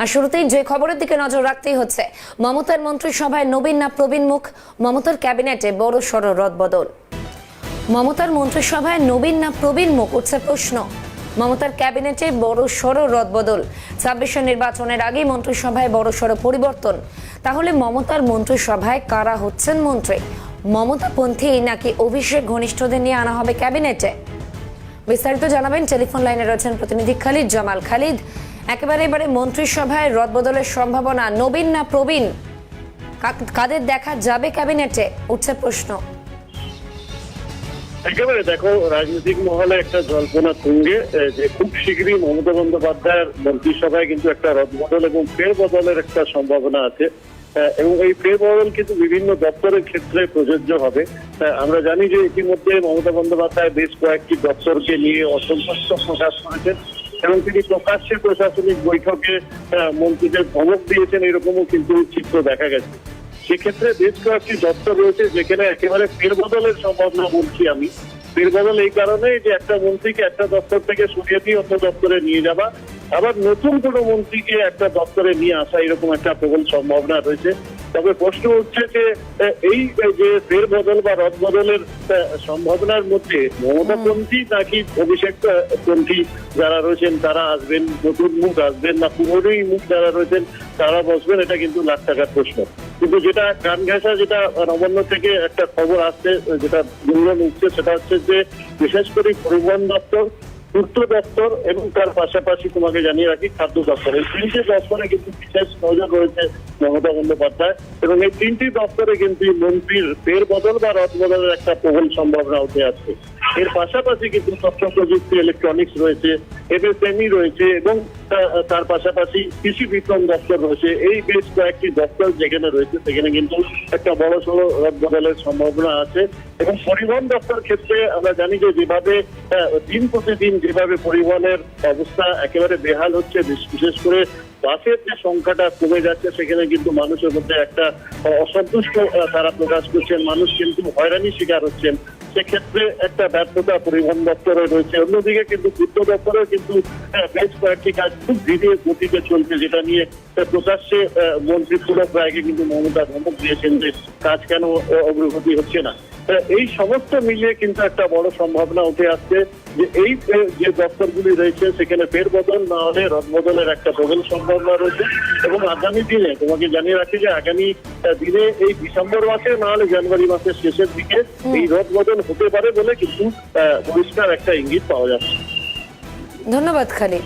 আর শুরুতেই যে খবরের দিকে নজর রাখতেই হচ্ছে, মমতার মন্ত্রিসভায় নবীন না প্রবীণ মুখ, মমতার ক্যাবিনেটে বড় সড় রদবদল। মমতার মন্ত্রিসভায় নবীন না প্রবীণ মুখ উঠছে প্রশ্ন। মমতার ক্যাবিনেটে বড় সড় রদবদল। ২৬ নির্বাচনের আগে মন্ত্রিসভায় বড় সড় পরিবর্তন। তাহলে মমতার মন্ত্রিসভায় কারা হচ্ছেন মন্ত্রী? মমতাপন্থী নাকি অভিষেক ঘনিষ্ঠদের নিয়ে আনা হবে ক্যাবিনেটে? বিস্তারিত জানাবেন, টেলিফোন লাইনে রয়েছেন প্রতিনিধি খালিদ জামাল। খালিদ, একেবারে এবারে মন্ত্রিসভায় রদবদলের সম্ভাবনা, নবীন না প্রবীণ, কাদের দেখা যাবে ক্যাবিনেটে উঠছে প্রশ্ন। একেবারে দেখো, রাজনৈতিক মহলে একটা জল্পনা তুঙ্গে যে খুব শীঘ্রই মমতা বন্দ্যোপাধ্যায়ের মন্ত্রিসভায় কিন্তু একটা রদবদল এবং ফেরবদলের একটা সম্ভাবনা আছে এবং এই ফেরবদল কিন্তু বিভিন্ন দপ্তরের ক্ষেত্রে প্রযোজ্য হবে। আমরা জানি যে ইতিমধ্যে মমতা বন্দ্যোপাধ্যায় বেশ কয়েকটি দপ্তরকে নিয়ে অসন্তুষ্ট প্রকাশ করেছেন এবং তিনি প্রকাশ্যে প্রশাসনিক বৈঠকে মন্ত্রীদের ধমক দিয়েছেন, এরকমও কিন্তু চিত্র দেখা গেছে। সেক্ষেত্রে বেশ কয়েকটি দপ্তর রয়েছে যেখানে একেবারে ফেরবদলের সম্ভাবনা বলছি আমি। ফেরবদল এই কারণে যে একটা মন্ত্রীকে একটা দপ্তর থেকে সরিয়ে দিয়ে অন্য দপ্তরে নিয়ে যাওয়া, আবার নতুন কোনো মন্ত্রীকে একটা দপ্তরে নিয়ে আসা, এরকম একটা প্রবল সম্ভাবনা রয়েছে। তবে প্রশ্ন হচ্ছে যে এই যে ফেরবদল বা রদবদলের সম্ভাবনার মধ্যে মমতাপন্থী নাকি অভিষেক পন্থী যারা রয়েছেন তারা আসবেন, নতুন মুখ আসবেন, না পুরনোই মুখ যারা রয়েছেন তারা বসবেন, এটা কিন্তু লাখ টাকার প্রশ্ন। কিন্তু যেটা কান ঘেঁষা, যেটা নবান্ন থেকে একটা খবর আসছে, যেটা গুঞ্জন উঠছে, সেটা হচ্ছে যে বিশেষ করে পরিবহন দপ্তর, পূর্ত দপ্তর এবং তার পাশাপাশি তোমাকে জানিয়ে রাখি খাদ্য দপ্তর, এই তিনটি দপ্তরে কিন্তু বিশেষ নজর রয়েছে মমতা বন্দ্যোপাধ্যায় এবং এই তিনটি দপ্তরে কিন্তু মন্ত্রীর ফেরবদল বা রদবদলের একটা প্রবল সম্ভাবনা উঠে আসছে। এর পাশাপাশি কিন্তু তথ্য প্রযুক্তি, ইলেকট্রনিক্স রয়েছে, এমএসএমই রয়েছে এবং তার পাশাপাশি কৃষি বিপণন দপ্তর রয়েছে। এই বেশ কয়েকটি দপ্তর যেখানে রয়েছে সেখানে কিন্তু একটা বড় সড়ো রদবদলের সম্ভাবনা আছে। এবং পরিবহন দপ্তর ক্ষেত্রে আমরা জানি যে যেভাবে দিন প্রতিদিন যেভাবে পরিবহনের অবস্থা একেবারে বেহাল হচ্ছে, বিশেষ করে বাসের যে সংখ্যাটা কমে যাচ্ছে, সেখানে কিন্তু মানুষের মধ্যে একটা অসন্তুষ্ট তারা প্রকাশ করছেন, মানুষ কিন্তু হয়রানির শিকার হচ্ছেন। সেক্ষেত্রে একটা ব্যর্থতা পরিবহন দপ্তরে রয়েছে। অন্যদিকে কিন্তু পূর্ত দপ্তরেও কিন্তু বেশ কয়েকটি কাজ খুব ধীরে গতিতে চলছে, যেটা নিয়ে প্রকাশ্যে মন্ত্রী পুরক রায়কে কিন্তু মমতা ধমক দিয়েছেন যে কাজ কেন অগ্রগতি হচ্ছে না। এই সমস্ত মিলিয়ে কিন্তু একটা বড় সম্ভাবনা উঠে আসছে যে এই যে দপ্তরগুলি রয়েছে সেখানে ফেরবদল না হলে রদবদলের একটা প্রবল সম্ভাবনা রয়েছে। এবং আগামী দিনে তোমাকে জানিয়ে রাখি যে আগামী দিনে এই ডিসেম্বর মাসে না হলে জানুয়ারি মাসের শেষের দিকে এই রদবদল হতে পারে বলে কিন্তু পরিষ্কার একটা ইঙ্গিত পাওয়া যাচ্ছে। ধন্যবাদ খালিদ।